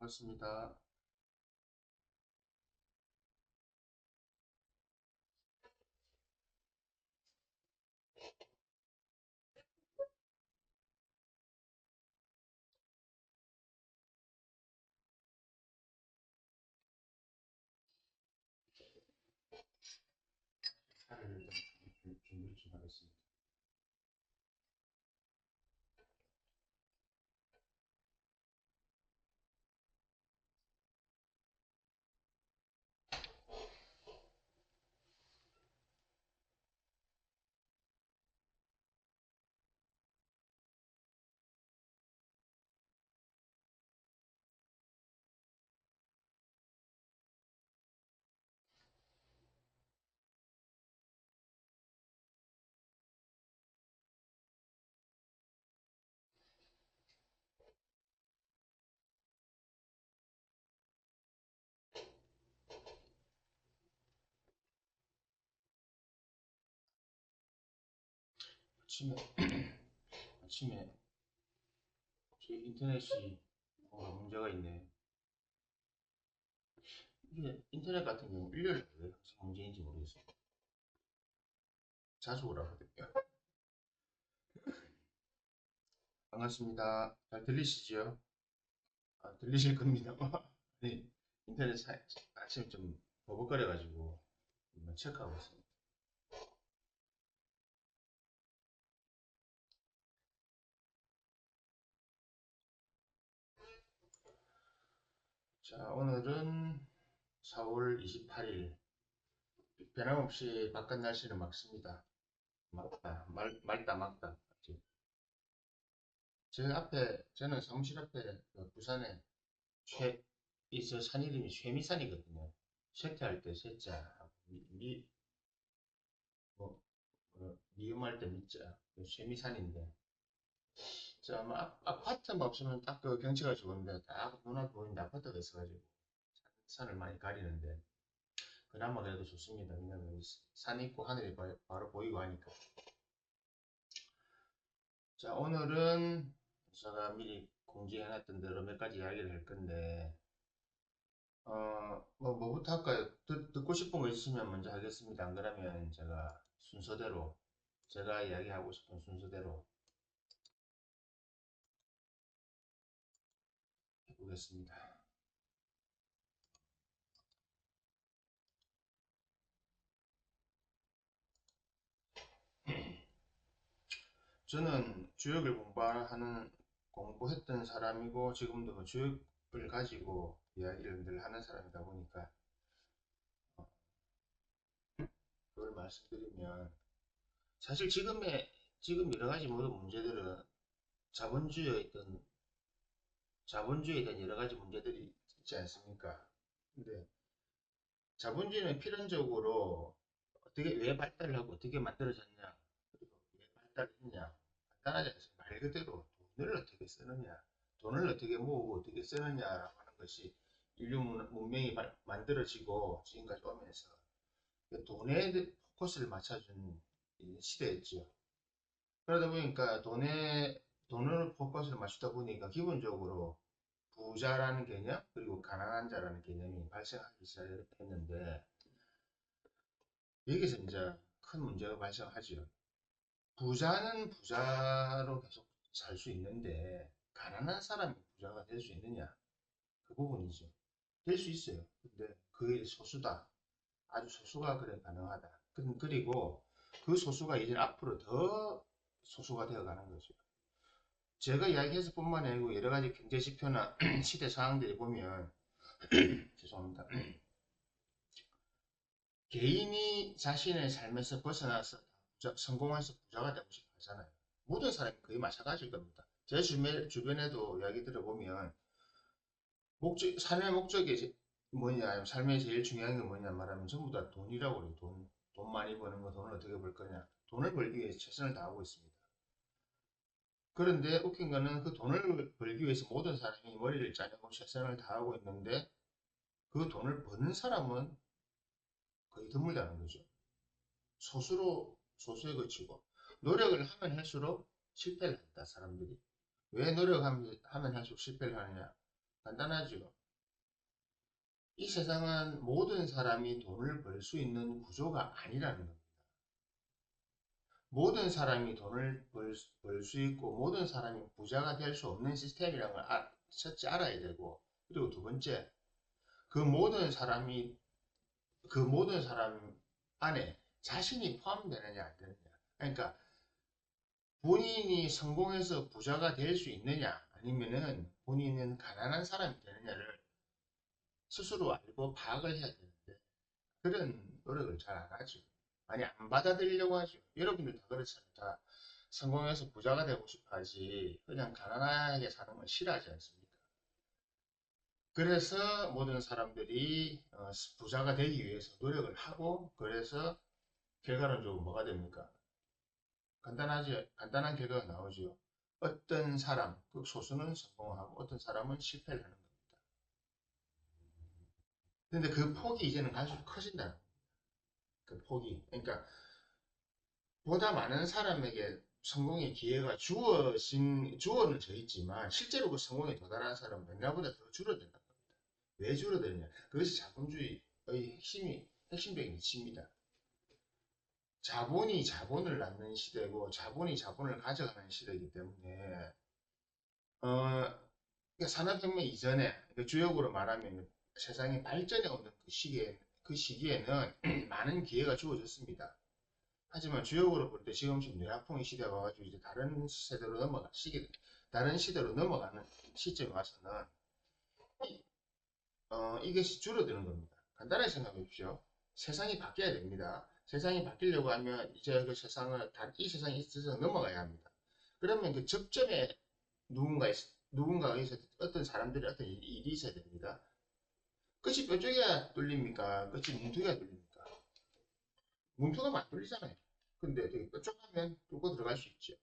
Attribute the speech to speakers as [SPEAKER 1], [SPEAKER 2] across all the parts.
[SPEAKER 1] 반갑습니다. 차를 일단 준비를 좀 하겠습니다. 아침에, 아침에 제 인터넷이 뭔가 문제가 있네. 이게 인터넷 같은 경우 일요일에 왜 항상 문제인지 모르겠어요. 자주 오라거든요. 반갑습니다. 잘 들리시죠? 아, 들리실 겁니다. 네, 인터넷 아침에 좀 버벅거려가지고 한번 체크하고 있습니다. 자, 오늘은 4월 28일. 변함없이 바깥 날씨는 맑습니다. 맑다, 맑다, 맑다. 제 앞에, 저는 사무실 앞에 그 부산에 이저 산 이름이 쇠미산이거든요. 쇠퇴할 때 쇠자, 뭐, 미음할 때 미자, 그 쇠미산인데. 저, 뭐, 아파트만 없으면 딱 그 경치가 좋은데, 딱 눈앞에 보이는데 아파트가 있어가지고, 산을 많이 가리는데, 그나마 그래도 좋습니다. 왜냐면 산 있고 하늘이 바로 보이고 하니까. 자, 오늘은 제가 미리 공지해놨던 대로 몇 가지 이야기를 할 건데, 뭐부터 할까요? 듣고 싶은 거 있으면 먼저 하겠습니다. 안 그러면 제가 순서대로, 제가 이야기하고 싶은 순서대로 해보겠습니다. 저는 주역을 공부했던 사람이고, 지금도 그 주역을 가지고 이야기를 늘 하는 사람이다 보니까, 어, 그걸 말씀드리면, 사실 지금 여러 가지 모든 문제들은 자본주의에 있던, 자본주의에 대한 여러 가지 문제들이 있지 않습니까? 근데 자본주의는 필연적으로 왜 발달을 하고 어떻게 만들어졌냐, 그리고 왜 발달했냐, 간단하게 해서 말 그대로 돈을 어떻게 쓰느냐, 돈을 어떻게 모으고 어떻게 쓰느냐라고 하는 것이 인류 문명이 만들어지고 지금까지 오면서 그 돈에 포커스를 맞춰준 시대였죠. 그러다 보니까 돈을 포커스를 맞추다 보니까 기본적으로 부자라는 개념, 그리고 가난한 자라는 개념이 발생하기 시작했는데, 여기서 이제 큰 문제가 발생하죠. 부자는 부자로 계속 살 수 있는데, 가난한 사람이 부자가 될 수 있느냐? 그 부분이죠. 될 수 있어요. 근데 그게 소수다. 아주 소수가 그래 가능하다. 그리고 그 소수가 이제 앞으로 더 소수가 되어 가는 거죠. 제가 이야기해서 뿐만 아니고 여러 가지 경제 지표나 시대 상황들이 보면, 죄송합니다. 개인이 자신의 삶에서 벗어나서 성공해서 부자가 되고 싶어 하잖아요. 모든 사람이 거의 마찬가지일 겁니다. 제 주변에도 이야기 들어보면, 삶의 목적이 뭐냐, 삶의 제일 중요한 게 뭐냐 말하면 전부 다 돈이라고 그래요. 돈 많이 버는 거, 돈을 어떻게 벌 거냐. 돈을 벌기 위해서 최선을 다하고 있습니다. 그런데 웃긴 거는 그 돈을 벌기 위해서 모든 사람이 머리를 짜내고 최선을 다하고 있는데, 그 돈을 버는 사람은 거의 드물다는 거죠. 소수에 그치고 노력을 하면 할수록 실패를 한다, 사람들이. 왜 노력하면 할수록 실패를 하느냐? 간단하죠. 이 세상은 모든 사람이 돈을 벌 수 있는 구조가 아니라는 겁니다. 모든 사람이 돈을 벌 수 있고 모든 사람이 부자가 될 수 없는 시스템이라는 걸 첫째 알아야 되고, 그리고 두 번째, 그 모든 사람이 그 모든 사람 안에 자신이 포함되느냐 안 되느냐. 그러니까 본인이 성공해서 부자가 될 수 있느냐 아니면은 본인은 가난한 사람이 되느냐를 스스로 알고 파악을 해야 되는데, 그런 노력을 잘 안 하죠. 아니, 안 받아들이려고 하죠. 여러분들 다 그렇잖아요. 다 성공해서 부자가 되고 싶어 하지 그냥 가난하게 사는 건 싫어하지 않습니까? 그래서 모든 사람들이 부자가 되기 위해서 노력을 하고, 그래서 결과론적으로 뭐가 됩니까? 간단한 결과가 나오죠. 어떤 사람, 극소수는 성공하고 어떤 사람은 실패를 하는 겁니다. 근데 그 폭이 이제는 갈수록 커진다는 거예요. 그 폭이. 그러니까 보다 많은 사람에게 성공의 기회가 주어는 져 있지만 실제로 그 성공에 도달하는 사람은 옛날보다 더 줄어든다. 왜 줄어드느냐? 그것이 자본주의의 핵심적인 이치입니다. 자본이 자본을 낳는 시대고 자본이 자본을 가져가는 시대이기 때문에 그러니까 산업혁명 이전에, 그러니까 주역으로 말하면 세상이 발전해 오는 그 시기에는 많은 기회가 주어졌습니다. 하지만 주역으로 볼 때 지금씩 뇌학풍의 시대가 와가지고 이제 다른 시대로 넘어가는 시점에 와서는 이것이 줄어드는 겁니다. 간단하게 생각해 보십시오. 세상이 바뀌어야 됩니다. 세상이 바뀌려고 하면 이제 그 이 세상에 있어서 넘어가야 합니다. 그러면 그 접점에 누군가가 있어, 어떤 사람들이 어떤 일이 있어야 됩니다. 끝이 뾰족해야 뚫립니까? 끝이 뭉툭해야 뚫립니까? 뭉툭하면 안 뚫리잖아요. 근데 되게 뾰족하면 뚫고 들어갈 수 있죠.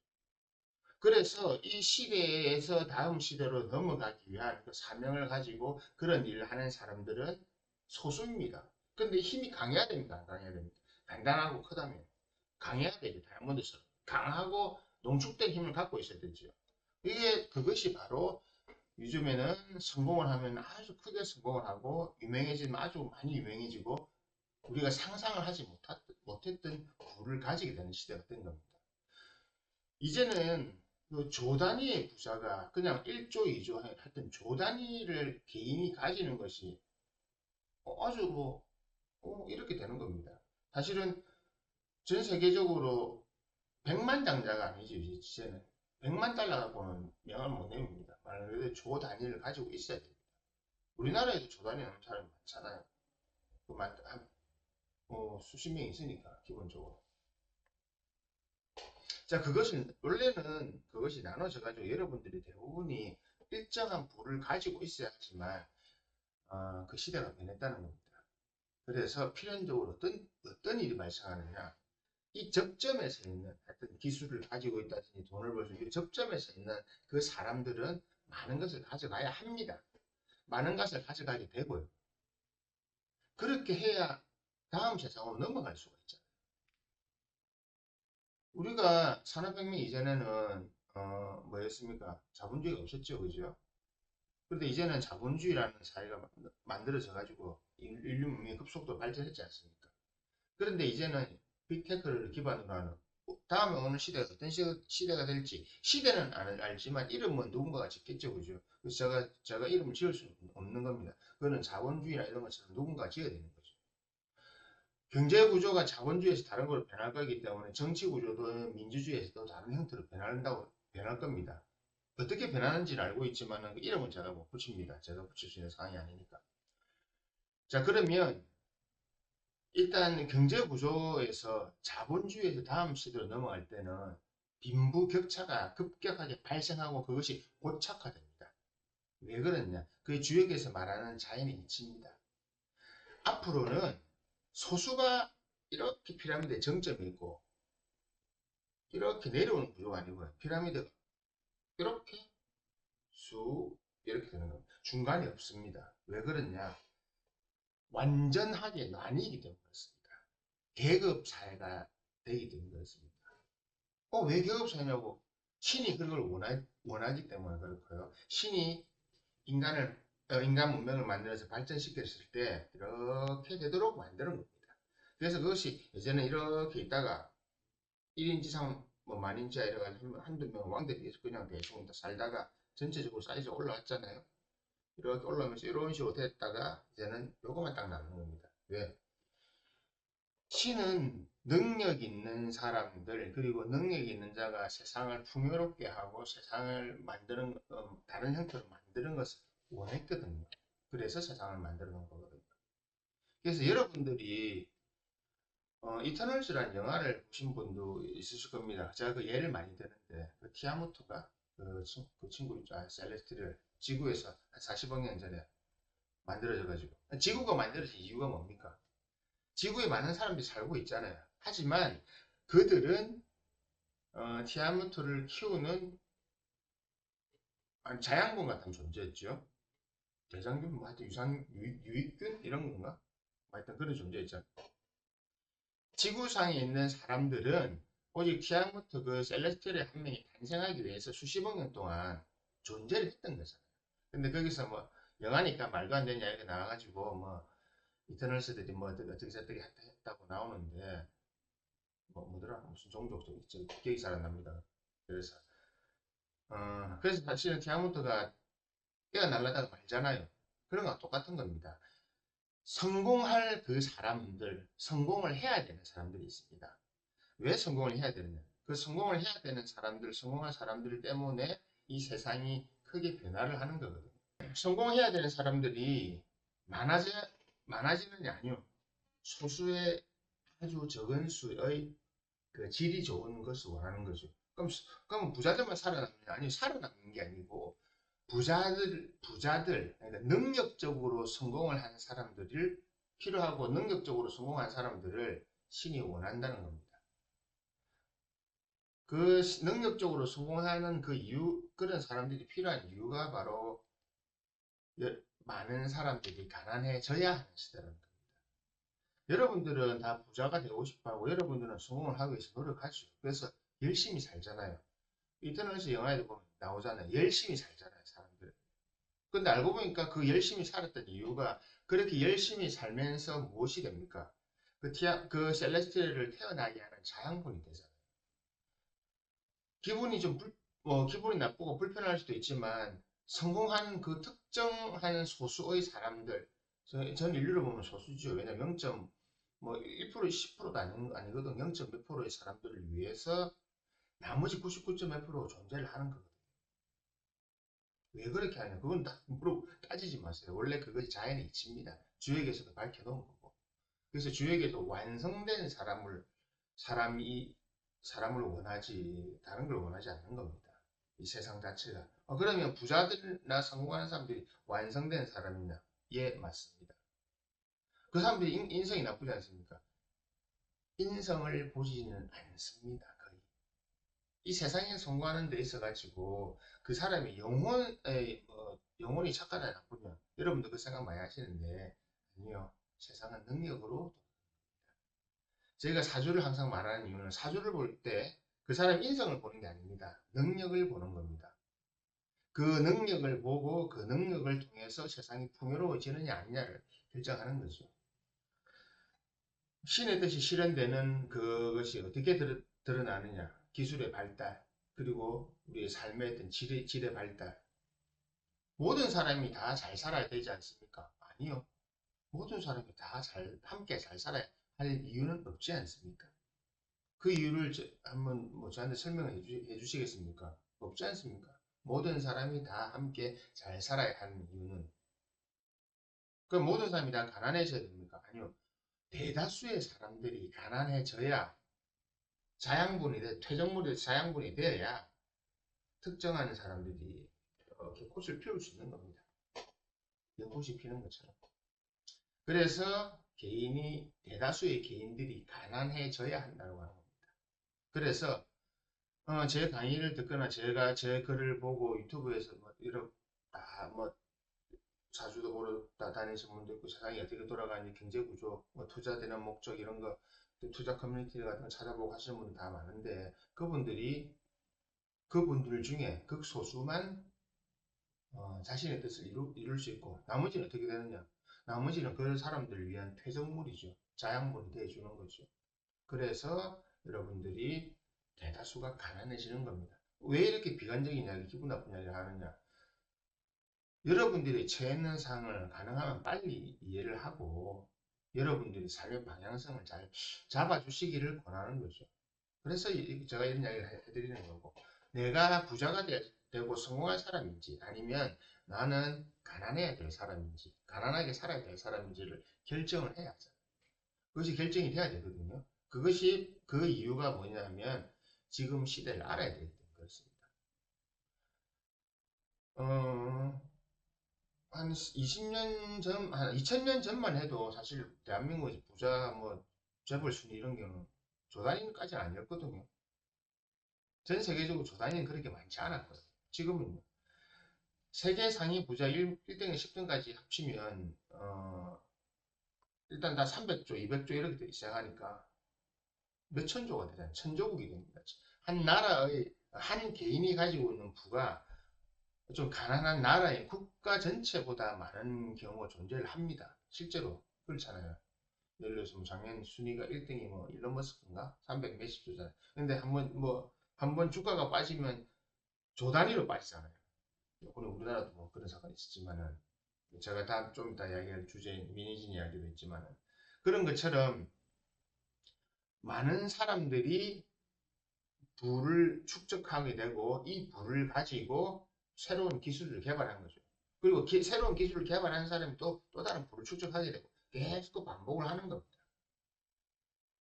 [SPEAKER 1] 그래서 이 시대에서 다음 시대로 넘어가기 위한 그 사명을 가지고 그런 일을 하는 사람들은 소수입니다. 근데 힘이 강해야 됩니다. 안 강해야 됩니다. 단단하고 크다면 강해야 되죠. 다이아몬드처럼 강하고 농축된 힘을 갖고 있어야 되죠. 그것이 바로 요즘에는 성공을 하면 아주 크게 성공을 하고 유명해지면 아주 많이 유명해지고 우리가 상상을 하지 못했던 부를 가지게 되는 시대가 된 겁니다. 이제는 그 조 단위의 부자가 그냥 1조, 2조 하여튼 조 단위를 개인이 가지는 것이 아주 이렇게 되는 겁니다. 사실은 전 세계적으로 100만 장자가 아니죠. 이제는 100만 달러 갖고는 명을 못 내립니다. 말 그대로 조 단위를 가지고 있어야 됩니다. 우리나라에도 조 단위 하는 사람이 많잖아요. 수십 명 있으니까 기본적으로. 자, 원래는 그것이 나눠져 가지고 여러분들이 대부분이 일정한 부를 가지고 있어야 하지만 그 시대가 변했다는 겁니다. 그래서 필연적으로 어떤 일이 발생하느냐, 이 접점에서 있는 어떤 기술을 가지고 있다든지 돈을 벌 수 있는 접점에서 있는 그 사람들은 많은 것을 가져가야 합니다. 많은 것을 가져가게 되고요. 그렇게 해야 다음 세상으로 넘어갈 수가 있잖아요. 우리가 산업혁명 이전에는 뭐였습니까? 자본주의가 없었죠, 그죠? 그런데 이제는 자본주의라는 사회가 만들어져 가지고 인류 문명이 급속도로 발전했지 않습니까? 그런데 이제는 빅테크를 기반으로 하는 다음에 오는 시대가 어떤 시대가 될지 시대는 알지만 이름은 누군가가 짓겠죠, 그죠? 그래서 제가 이름을 지을 수 없는 겁니다. 그거는 자본주의나 이런 것처럼 누군가 지어야 되는 거죠. 경제 구조가 자본주의에서 다른 걸로 변할 거기 때문에 정치 구조도 민주주의에서 또 다른 형태로 변할 겁니다. 어떻게 변하는지는 알고 있지만 그 이름은 제가 못 붙입니다. 제가 붙일 수 있는 상황이 아니니까. 자, 그러면 일단 경제 구조에서 자본주의에서 다음 시대로 넘어갈 때는 빈부격차가 급격하게 발생하고 그것이 고착화됩니다. 왜 그러냐? 그게 주역에서 말하는 자연의 이치입니다. 앞으로는 소수가 이렇게 피라미드의 정점에 있고 이렇게 내려오는 구조가 아니고요. 피라미드가 이렇게 쑥 이렇게 되는 겁니다. 중간이 없습니다. 왜 그러냐? 완전하게 나뉘기 때문에 그렇습니다. 계급 사회가 되기 때문에 그렇습니다. 왜 계급 사회냐고? 신이 그걸 원하기 때문에 그렇고요. 신이 인간을 인간 문명을 만들어서 발전시켰을 때 이렇게 되도록 만드는 겁니다. 그래서 그것이 예전에 이렇게 있다가 1인지상 뭐 만인지하 이래가지고 한두 명 왕대비해서 그냥 대충 살다가 전체적으로 사이즈가 올라왔잖아요. 이렇게 올라오면서 이런 식으로 됐다가 이제는 요거만 딱 남는 겁니다. 왜? 신은 능력 있는 사람들 그리고 능력 있는 자가 세상을 풍요롭게 하고 세상을 만드는 다른 형태로 만드는 것을 원했거든요. 그래서 세상을 만들어 놓은 거거든요. 그래서 여러분들이 이터널즈라는 영화를 보신 분도 있으실 겁니다. 제가 그 예를 많이 드는데 그 티아무트가 그 친구 있죠. 셀레스티를 지구에서 한 40억 년 전에 만들어져 가지고 지구가 만들어진 이유가 뭡니까? 지구에 많은 사람들이 살고 있잖아요. 하지만 그들은 티아무트를 키우는 자양분 같은 존재였죠. 대장균, 뭐 하여튼 유익균 이런 건가? 뭐 하여튼 그런 존재였죠. 지구상에 있는 사람들은 오직 티아무트 그 셀레스티얼의 한 명이 탄생하기 위해서 수십억 년 동안 존재를 했던 거잖아요. 근데 거기서 뭐 영화니까 말도 안 되냐 이렇게 나와가지고 뭐 이터널스들이 뭐 어떻게 저떻게 했다고 나오는데 뭐더라 무슨 종족도 있죠. 기억이 잘 안 납니다. 그래서 그래서 사실은 티아무트가 깨어날라다가 말잖아요. 그런 거랑 똑같은 겁니다. 성공할 그 사람들, 성공을 해야 되는 사람들이 있습니다. 왜 성공을 해야 되느냐? 그 성공을 해야 되는 사람들, 성공할 사람들 때문에 이 세상이 크게 변화를 하는 거거든요. 성공해야 되는 사람들이 많아지, 많아지느냐? 아니요. 소수의 아주 적은 수의 그 질이 좋은 것을 원하는 거죠. 그럼 부자들만 살아남느냐? 아니, 살아남는 게 아니고, 그러니까 능력적으로 성공을 하는 사람들을 필요하고, 능력적으로 성공한 사람들을 신이 원한다는 겁니다. 그 능력적으로 성공하는 그 이유, 그런 사람들이 필요한 이유가 바로 많은 사람들이 가난해져야 하는 시대라는 겁니다. 여러분들은 다 부자가 되고 싶어 하고, 여러분들은 성공을 하기 위해서 노력하죠. 그래서 열심히 살잖아요. 인터넷에서 영화에도 보면 나오잖아요. 열심히 살잖아요, 사람들. 근데 알고 보니까 그 열심히 살았던 이유가 그렇게 열심히 살면서 무엇이 됩니까? 그 셀레스티를 태어나게 하는 자양분이 되잖아요. 기분이 좀 기분이 나쁘고 불편할 수도 있지만 성공한 그 특정한 소수의 사람들, 전 인류를 보면 소수죠. 왜냐면 0. 뭐 1% 10%도 아니거든. 0. 몇 프로의 사람들을 위해서 나머지 99. 몇 프로 존재를 하는 거거든요. 왜 그렇게 하냐? 그건 따지지 마세요. 원래 그것이 자연의 이치입니다. 주역에서도 밝혀놓은 거고. 그래서 주역에도 완성된 사람이 사람을 원하지 다른 걸 원하지 않는 겁니다. 이 세상 자체가. 그러면 부자들이나 성공하는 사람들이 완성된 사람이냐? 예, 맞습니다. 그 사람들이 인성이 나쁘지 않습니까? 인성을 보지는 않습니다. 거의. 이 세상에 성공하는 데 있어가지고 그 사람이 영혼이 착하냐 나쁘냐 여러분도 그 생각 많이 하시는데 아니요. 세상은 능력으로 저희가 사주를 항상 말하는 이유는 사주를 볼 때 그 사람 인성을 보는 게 아닙니다. 능력을 보는 겁니다. 그 능력을 보고 그 능력을 통해서 세상이 풍요로워지느냐 아니냐를 결정하는 거죠. 신의 뜻이 실현되는 그것이 어떻게 드러나느냐. 기술의 발달, 그리고 우리의 삶의 어떤 질의 발달. 모든 사람이 다 잘 살아야 되지 않습니까? 아니요. 모든 사람이 다 함께 잘 살아야 할 이유는 없지 않습니까? 그 이유를 한번 저한테 설명해 주시겠습니까? 없지 않습니까? 모든 사람이 다 함께 잘 살아야 하는 이유는 그 모든 사람이 다 가난해져야 됩니까? 아니요. 대다수의 사람들이 가난해져야 퇴적물이 자양분이 되어야 특정한 사람들이 이렇게 꽃을 피울 수 있는 겁니다. 연꽃이 피는 것처럼. 그래서 대다수의 개인들이 가난해져야 한다고 하는 겁니다. 그래서 제 강의를 듣거나 제가 제 글을 보고 유튜브에서 뭐 자주도 보러 다니시는 분도 있고 세상이 어떻게 돌아가는지 경제 구조, 뭐 투자되는 목적 이런 거 투자 커뮤니티 같은 거 찾아보고 하시는 분들 다 많은데 그분들 중에 극소수만 자신의 뜻을 이룰 수 있고, 나머지는 어떻게 되느냐? 나머지는 그 사람들을 위한 퇴적물이죠. 자양분이 되어주는 거죠. 그래서 여러분들이 대다수가 가난해지는 겁니다. 왜 이렇게 비관적인 이야기, 기분 나쁜 이야기를 하느냐? 여러분들이 처해 있는 상황을 가능하면 빨리 이해를 하고 여러분들이 삶의 방향성을 잘 잡아주시기를 권하는 거죠. 그래서 제가 이런 이야기를 해드리는 거고, 내가 부자가 되고 성공할 사람인지 아니면 나는 가난해야 될 사람인지 가난하게 살아야 될 사람인지를 결정을 해야 하잖아요. 그것이 결정이 돼야 되거든요. 그것이 그 이유가 뭐냐면 지금 시대를 알아야 되기 때문에 그렇습니다. 어, 한 20년 전, 한 2000년 전만 해도 사실 대한민국 부자 뭐 재벌 순위 이런 경우는 조단위까지는 아니었거든요. 전 세계적으로 조단위는 그렇게 많지 않았거든요. 지금은 세계 상위 부자 1등에 10등까지 합치면 일단 다 300조, 200조 이렇게 시작하니까 몇 천조가 되잖아요. 천조국이 됩니다. 한 나라의 한 개인이 가지고 있는 부가 좀 가난한 나라의 국가 전체보다 많은 경우가 존재를 합니다. 실제로 그렇잖아요. 예를 들어서 뭐 작년 순위가 1등이 뭐 일론 머스크인가 300 몇십 조잖아요. 근데 한번 주가가 빠지면 조 단위로 빠지잖아요. 오늘 우리나라도 뭐 그런 사건이 있었지만은 제가 다 좀 이따 이야기할 주제인 민희진 이야기도 있지만은 그런 것처럼 많은 사람들이 부를 축적하게 되고 이 부를 가지고 새로운 기술을 개발한 거죠. 그리고 새로운 기술을 개발한 사람이 또 다른 부를 축적하게 되고 계속 또 반복을 하는 겁니다.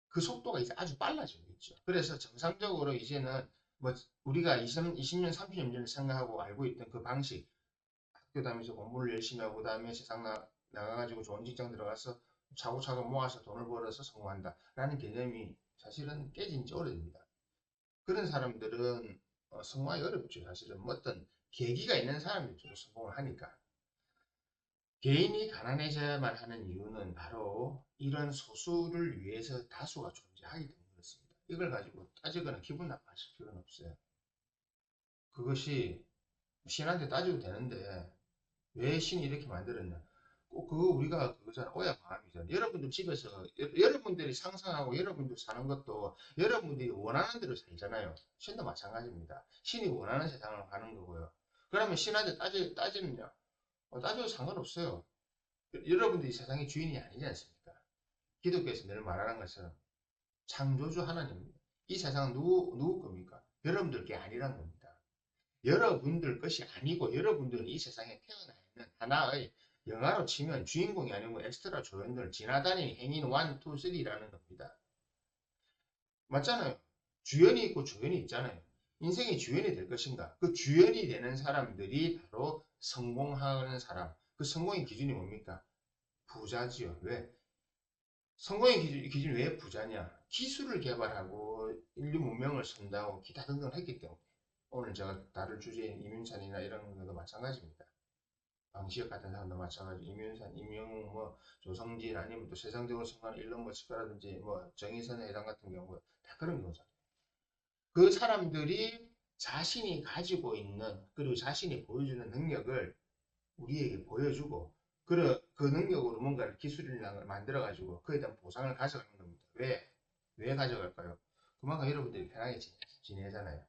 [SPEAKER 1] 그 속도가 이제 아주 빨라지고 있죠. 그래서 정상적으로 이제는 뭐 우리가 20년, 30년 전에 생각하고 알고 있던 그 방식, 학교 다니면서 공부를 열심히 하고 그다음에 세상 나가가지고 좋은 직장 들어가서 차곡차곡 모아서 돈을 벌어서 성공한다 라는 개념이 사실은 깨진 지 오래됩니다. 그런 사람들은 성공하기 어렵죠. 사실은 뭐 어떤 계기가 있는 사람들이 주로 성공을 하니까. 개인이 가난해져야만 하는 이유는 바로 이런 소수를 위해서 다수가 존재하기 때문에 그렇습니다. 이걸 가지고 따지거나 기분 나빠하실 필요는 없어요. 그것이 신한테 따져도 되는데 왜 신이 이렇게 만들었냐? 꼭 그거 우리가 그거잖아. 오야 마음이잖아. 여러분들 집에서 여러분들이 상상하고 여러분들 사는 것도 여러분들이 원하는 대로 살잖아요. 신도 마찬가지입니다. 신이 원하는 세상을 가는 거고요. 그러면 신한테 따지느냐? 따져도 상관없어요. 여러분들이 세상의 주인이 아니지 않습니까? 기독교에서 늘 말하는 것처럼 창조주 하나님입니다. 이 세상은 누구 겁니까? 여러분들 게 아니란 겁니다. 여러분들 것이 아니고 여러분들은 이 세상에 태어나 있는 하나의 영화로 치면 주인공이 아니고 엑스트라 조연들 지나다니는 행인 1, 2, 3라는 겁니다. 맞잖아요. 주연이 있고 조연이 있잖아요. 인생의 주연이 될 것인가? 그 주연이 되는 사람들이 바로 성공하는 사람. 그 성공의 기준이 뭡니까? 부자지요. 왜? 성공의 기준이 왜 부자냐? 기술을 개발하고 인류 문명을 선다고 기타 등등을 했기 때문에. 오늘 제가 다룰 주제인 이윤찬이나 이런 것도 마찬가지입니다. 방시혁 같은 사람도 마찬가지. 이윤산, 임영웅, 뭐 조성진 아니면 또 세상적으로 성공한 일론 머스크라든지 뭐 정의선 회장 같은 경우 다 그런 거잖아요. 그 사람들이 자신이 가지고 있는 그리고 자신이 보여주는 능력을 우리에게 보여주고 그 능력으로 뭔가를 기술이나 만들어 가지고 그에 대한 보상을 가져가는 겁니다. 왜 가져갈까요? 그만큼 여러분들이 편하게 지내잖아요.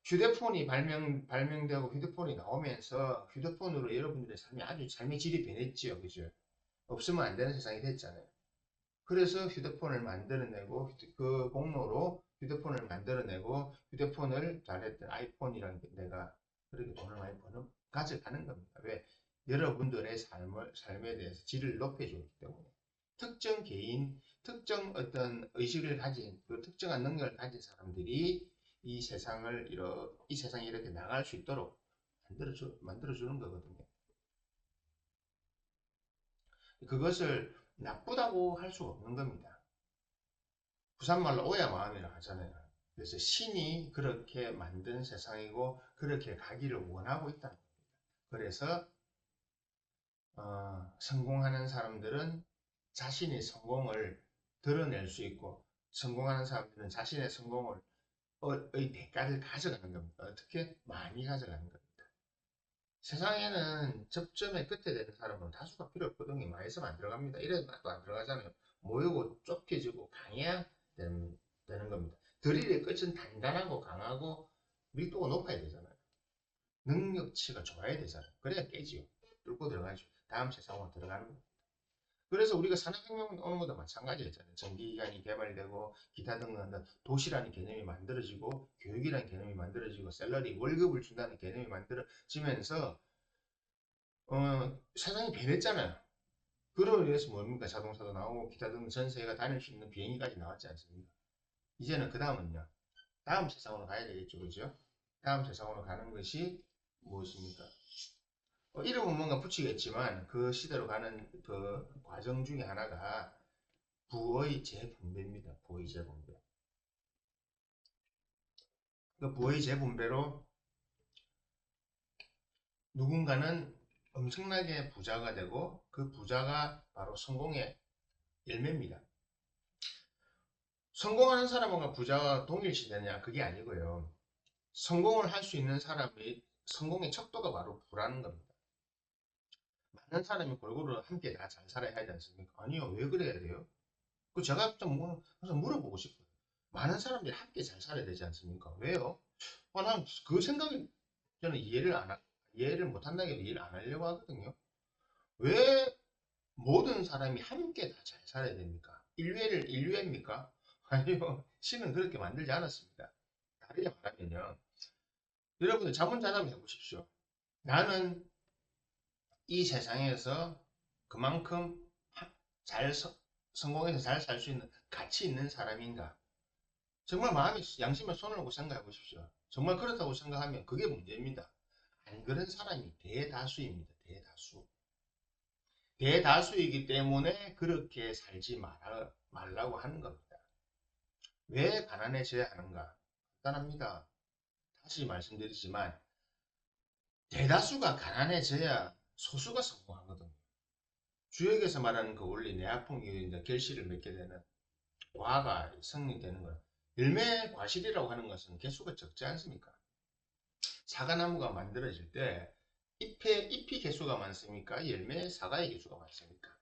[SPEAKER 1] 휴대폰이 발명되고 휴대폰이 나오면서 휴대폰으로 여러분들의 삶이 아주 삶의 질이 변했지요. 그죠? 없으면 안 되는 세상이 됐잖아요. 그래서 휴대폰을 만들어내고 그 공로로 휴대폰을 만들어내고 휴대폰을 잘했던 아이폰이라는 데가 그렇게 돈을 많이 가져가는 겁니다. 왜? 여러분들의 삶에 대해서 질을 높여주기 때문에 특정 개인, 특정 어떤 의식을 가진 그 특정한 능력을 가진 사람들이 이 세상에 이렇게 나갈 수 있도록 만들어주는 거거든요. 그것을 나쁘다고 할 수가 없는 겁니다. 부산말로 오야 마음이라 하잖아요. 그래서 신이 그렇게 만든 세상이고 그렇게 가기를 원하고 있다는 겁니다. 그래서 성공하는 사람들은 자신의 성공을 드러낼 수 있고 성공하는 사람들은 자신의 성공을 의 대가를 가져가는 겁니다. 어떻게? 많이 가져가는 겁니다. 세상에는 접점의 끝에 되는 사람은 다수가 필요 없거든요. 많이 있으면 안 들어갑니다. 이래도 또 안 들어가잖아요. 모이고 좁혀지고 강해야 되는 겁니다. 드릴의 끝은 단단하고 강하고 밀도가 높아야 되잖아요. 능력치가 좋아야 되잖아요. 그래야 깨지요. 뚫고 들어가죠. 다음 세상으로 들어가는 거예요. 그래서 우리가 산업혁명 오는 것도 마찬가지였잖아요. 전기기관이 개발되고 기타 등등 도시라는 개념이 만들어지고 교육이라는 개념이 만들어지고 샐러리 월급을 준다는 개념이 만들어지면서 세상이 변했잖아요. 그로 인해서 뭡니까? 자동차도 나오고 기타 등등 전 세계가 다닐 수 있는 비행기까지 나왔지 않습니까? 이제는 그 다음은요. 다음 세상으로 가야 되겠죠. 그죠? 다음 세상으로 가는 것이 무엇입니까? 이름은 뭔가 붙이겠지만 그 시대로 가는 그 과정 중에 하나가 부의 재분배입니다. 부의 재분배. 그 부의 재분배로 누군가는 엄청나게 부자가 되고 그 부자가 바로 성공의 열매입니다. 성공하는 사람과 부자와 동일시되냐? 그게 아니고요. 성공을 할 수 있는 사람의 성공의 척도가 바로 부라는 겁니다. 많은 사람이 골고루 함께 다 잘 살아야 하지 않습니까? 아니요. 왜 그래야 돼요? 그 제가 좀 항상 물어보고 싶어요. 많은 사람들이 함께 잘 살아야 되지 않습니까? 왜요? 난 그 생각이 저는 이해를 못한다는 게 이해를 안 하려고 하거든요. 왜 모든 사람이 함께 다 잘 살아야 됩니까? 인류애입니까? 아니요. 신은 그렇게 만들지 않았습니다. 다르게 말하면요. 여러분들 자문자답을 해보십시오. 나는 이 세상에서 그만큼 잘 성공해서 잘 살 수 있는 가치 있는 사람인가? 정말 마음이 양심에 손을 얹고 생각해 보십시오. 정말 그렇다고 생각하면 그게 문제입니다. 안 그런 사람이 대다수입니다. 대다수. 대다수이기 때문에 그렇게 살지 말라고 하는 겁니다. 왜 가난해져야 하는가? 간단합니다. 다시 말씀드리지만 대다수가 가난해져야 소수가 성공하거든요. 주역에서 말하는 그 원리 내화풍이 이제 결실을 맺게 되는 과가 성립되는 거예요. 열매 과실이라고 하는 것은 개수가 적지 않습니까? 사과나무가 만들어질 때 잎이 개수가 많습니까? 열매 사과의 개수가 많습니까?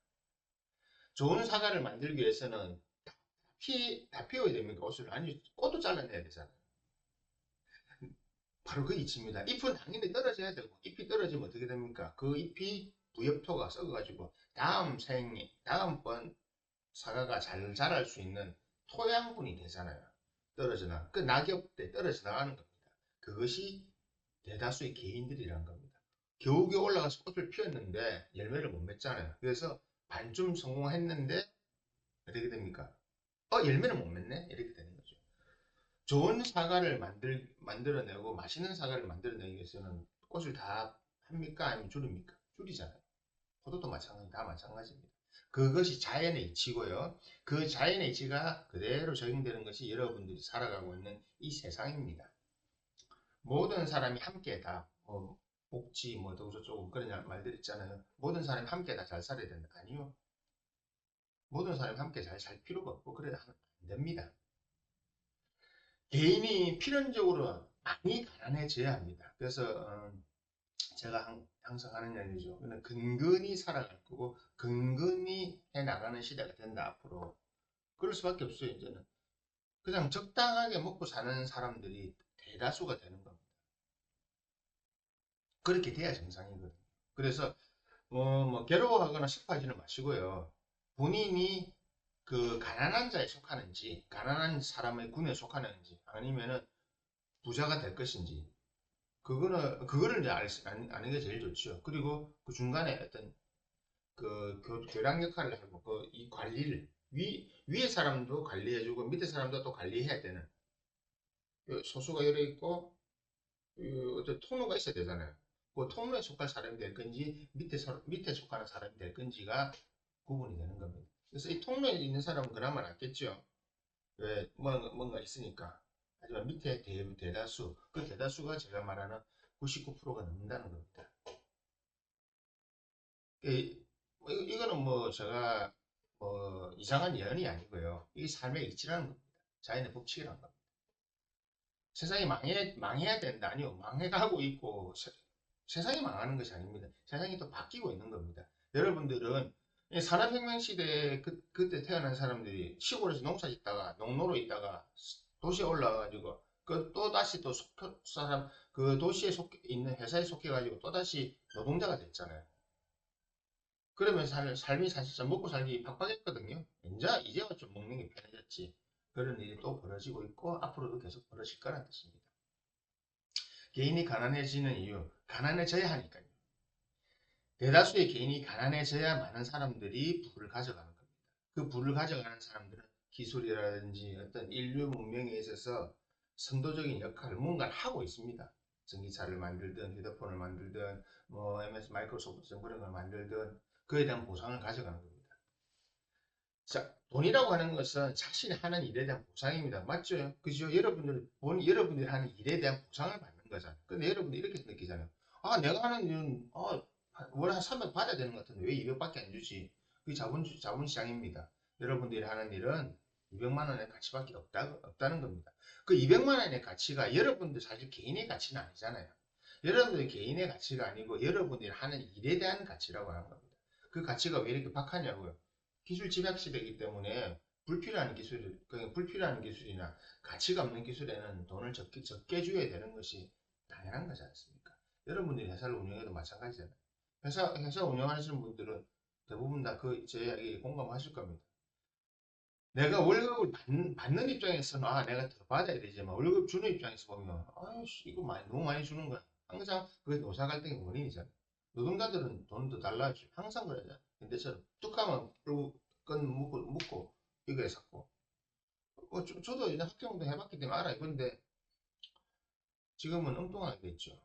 [SPEAKER 1] 좋은 사과를 만들기 위해서는 다 피워야 됩니까? 꽃을 아니 꽃도 잘라내야 되잖아요. 바로 그 이치입니다. 잎은 당연히 떨어져야 되고 잎이 떨어지면 어떻게 됩니까? 그 잎이 부엽토가 썩어가지고 다음번 사과가 잘 자랄 수 있는 토양분이 되잖아요. 그 낙엽 때 떨어져 나가는 겁니다. 그것이 대다수의 개인들이란 겁니다. 겨우겨우 올라가서 꽃을 피웠는데 열매를 못 맺잖아요. 그래서 반쯤 성공했는데 어떻게 됩니까? 열매를 못 맺네? 이렇게 되는 거죠. 좋은 사과를 만들어내고 맛있는 사과를 만들어내기 위해서는 꽃을 다 합니까? 아니면 줄입니까? 줄이잖아요. 포도도 다 마찬가지입니다. 그것이 자연의 이치고요. 그 자연의 이치가 그대로 적용되는 것이 여러분들이 살아가고 있는 이 세상입니다. 모든 사람이 함께 다 복지 뭐 어쩌고 그런 말들 있잖아요. 모든 사람이 함께 다 잘 살아야 된다. 아니요. 모든 사람이 함께 잘 살 필요가 없고 그래도 안 됩니다. 개인이 필연적으로 많이 가난해져야 합니다. 그래서 제가 항상 하는 얘기죠. 근근히 살아갈 거고 근근히 해나가는 시대가 된다 앞으로. 그럴 수밖에 없어요. 이제는 그냥 적당하게 먹고 사는 사람들이 대다수가 되는 겁니다. 그렇게 돼야 정상이거든요. 그래서 뭐 괴로워하거나 슬퍼하지는 마시고요. 본인이 그 가난한 자에 속하는지 가난한 사람의 군에 속하는지 아니면은 부자가 될 것인지 그거를 이제 아는 게 제일 좋죠. 그리고 그 중간에 어떤 그 교량 역할을 하고 그 이 관리를 위에 사람도 관리해주고 밑에 사람도 또 관리해야 되는 소수가 열려 있고 어떤 통로가 있어야 되잖아요. 그 통로에 속할 사람이 될 건지 밑에 속하는 사람이 될 건지가 구분이 되는 겁니다. 그래서 이 통로에 있는 사람은 그나마 낫겠죠. 왜 뭔가 있으니까. 하지만 밑에 대다수 그 대다수가 제가 말하는 99%가 넘는다는 겁니다. 이거는 뭐 제가 뭐 이상한 예언이 아니고요. 이게 삶의 이치라는 겁니다. 자연의 법칙이라는 겁니다. 세상이 망해야 된다. 아니요. 망해가고 있고 세상이 망하는 것이 아닙니다. 세상이 또 바뀌고 있는 겁니다. 여러분들은 산업혁명 시대에 그때 태어난 사람들이 시골에서 농사 짓다가 농노로 있다가 도시에 올라와가지고 또 다시 또 사람 그 도시에 속해 있는 회사에 속해가지고 또 다시 노동자가 됐잖아요. 그러면 삶이 사실상 먹고 살기 팍팍했거든요. 이제와 좀 먹는 게 편해졌지. 그런 일이 또 벌어지고 있고 앞으로도 계속 벌어질 거란 뜻입니다. 개인이 가난해지는 이유, 가난해져야 하니까요. 대다수의 개인이 가난해져야 많은 사람들이 부를 가져가는 겁니다. 그 부를 가져가는 사람들은 기술이라든지 어떤 인류 문명에 있어서 선도적인 역할을 뭔가를 하고 있습니다. 전기차를 만들든 휴대폰을 만들든 뭐 MS 마이크로소프트 그런 걸 만들든 그에 대한 보상을 가져가는 겁니다. 자, 돈이라고 하는 것은 자신이 하는 일에 대한 보상입니다. 맞죠? 그죠? 여러분들이 하는 일에 대한 보상을 받는 거잖아요. 근데 여러분들이 이렇게 느끼잖아요. 아, 내가 하는 일은, 월한 300 받아야 되는 것 같은데 왜 200밖에 안 주지? 그게 자본시장입니다. 여러분들이 하는 일은 200만 원의 가치밖에 없다는 겁니다. 그 200만 원의 가치가 여러분들 사실 개인의 가치는 아니잖아요. 여러분들 개인의 가치가 아니고 여러분들이 하는 일에 대한 가치라고 하는 겁니다. 그 가치가 왜 이렇게 박하냐고요. 기술 집약 시대이기 때문에 그냥 불필요한 기술이나 가치가 없는 기술에는 돈을 적게 줘야 되는 것이 당연한 거지 않습니까? 여러분들이 회사를 운영해도 마찬가지잖아요. 회사 운영하시는 분들은 대부분 다 제 이야기에 공감하실 겁니다. 내가 월급을 받는 입장에서는 내가 더 받아야 되지만 월급 주는 입장에서 보면 아이씨 이거 너무 많이 주는 거야. 항상 그게 노사 갈등의 원인이잖아. 노동자들은 돈 더 달라지 항상 그러잖아. 근데처럼 뚝 하면 끈 묶고 이거에 샀고 저도 이제 학경도 해봤기 때문에 알아요. 근데 지금은 엉뚱하게 됐죠.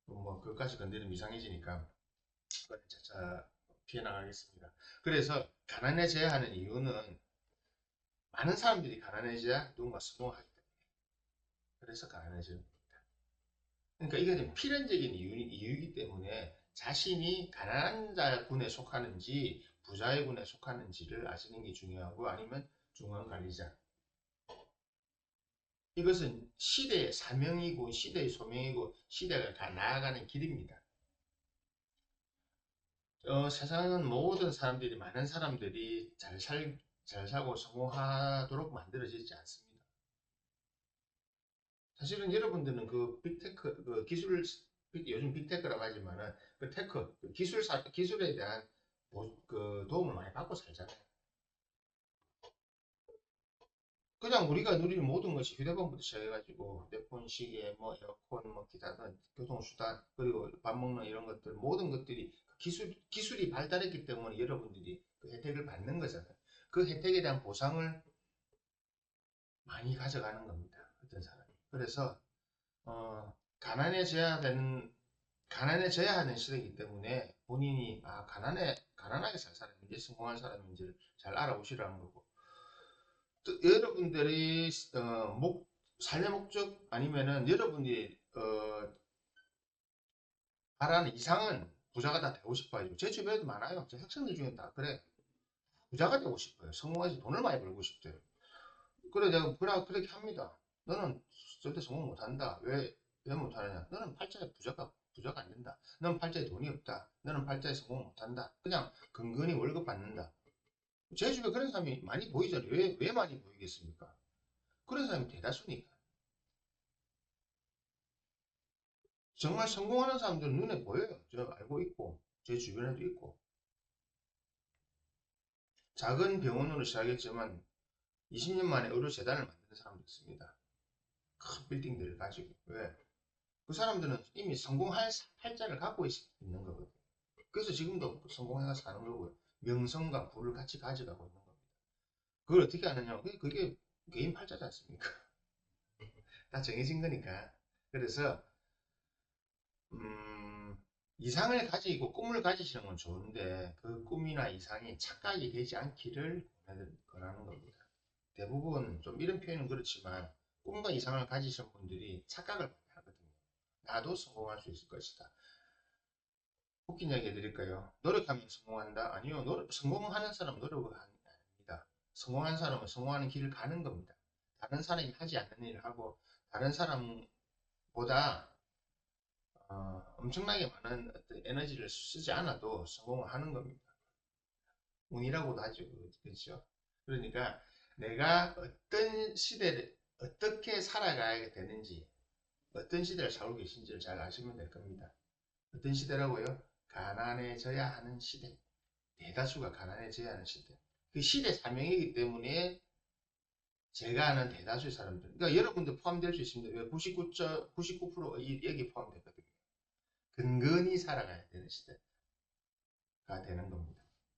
[SPEAKER 1] 뭐 그것까지 건드리면 이상해지니까 그건 차차 피해 나가겠습니다. 그래서 가난해져야 하는 이유는 많은 사람들이 가난해져야 누군가 성공하기 때문에 그래서 가난해지는 겁니다. 그러니까 이게 좀 필연적인 이유이기 때문에 자신이 가난한 자군에 속하는지 부자의 군에 속하는지를 아시는 게 중요하고 아니면 중앙관리자. 이것은 시대의 사명이고 시대의 소명이고 시대가 나아가는 길입니다. 세상은 모든 사람들이 많은 사람들이 잘 살고 성공하도록 만들어지지 않습니다. 사실은 여러분들은 그 빅테크, 요즘 빅테크라고 하지만은 그 테크, 기술에 대한 그 도움을 많이 받고 살잖아요. 그냥 우리가 누리는 모든 것이 휴대폰부터 시작해가지고 휴대폰, 시계, 뭐 에어컨, 뭐 기타 등 교통수단 그리고 밥 먹는 이런 것들 모든 것들이 기술이 발달했기 때문에 여러분들이 그 혜택을 받는 거잖아요. 그 혜택에 대한 보상을 많이 가져가는 겁니다. 어떤 사람이. 그래서 가난해져야 하는 시대이기 때문에 본인이 가난하게 살 사람인지 성공한 사람인지를 잘 알아보시라는 거고 또 여러분들이 삶의 목적 아니면은 여러분이 바라는 이상은 부자가 다 되고 싶어요. 제 주변에도 많아요. 제 학생들 중에 다 그래. 부자가 되고 싶어요. 성공해서 돈을 많이 벌고 싶대요. 그래 내가 그렇게 합니다. 너는 절대 성공 못한다. 왜 못하느냐? 너는 팔자에 부자가 안 된다. 너는 팔자에 돈이 없다. 너는 팔자에 성공 못한다. 그냥 근근히 월급 받는다. 제 주변에 그런 사람이 많이 보이잖아요. 왜 많이 보이겠습니까? 그런 사람이 대다수니까. 정말 성공하는 사람들은 눈에 보여요. 저 알고 있고, 제 주변에도 있고. 작은 병원으로 시작했지만 20년 만에 의료재단을 만드는 사람도 있습니다. 큰 빌딩들을 가지고. 왜? 그 사람들은 이미 성공할 팔자를 갖고 있는 거거든요. 그래서 지금도 성공해서 사는 거고요. 명성과 부를 같이 가져가고 있는 겁니다. 그걸 어떻게 하느냐? 그게 개인 팔자지 않습니까? 다 정해진 거니까. 그래서 음, 이상을 가지고 꿈을 가지시는 건 좋은데 그 꿈이나 이상이 착각이 되지 않기를 권하는 겁니다. 대부분 좀 이런 표현은 그렇지만 꿈과 이상을 가지신 분들이 착각을 많이 하거든요. 나도 성공할 수 있을 것이다. 웃긴 이야기 해드릴까요? 노력하면 성공한다? 아니요. 성공하는 사람은 노력을 하는 게 아닙니다. 성공한 사람은 성공하는 길을 가는 겁니다. 다른 사람이 하지 않는 일을 하고 다른 사람보다 엄청나게 많은 어떤 에너지를 쓰지 않아도 성공을 하는 겁니다. 운이라고도 하죠. 그렇죠? 그러니까 내가 어떤 시대를 어떻게 살아가야 되는지, 어떤 시대를 살고 계신지를 잘 아시면 될 겁니다. 어떤 시대라고요? 가난해져야 하는 시대. 대다수가 가난해져야 하는 시대. 그 시대 사명이기 때문에 제가 아는 대다수의 사람들, 그러니까 여러분도 포함될 수 있습니다. 왜 99% 여기 포함되거든요. 근근히 살아가야 되는 시대가 되는 겁니다.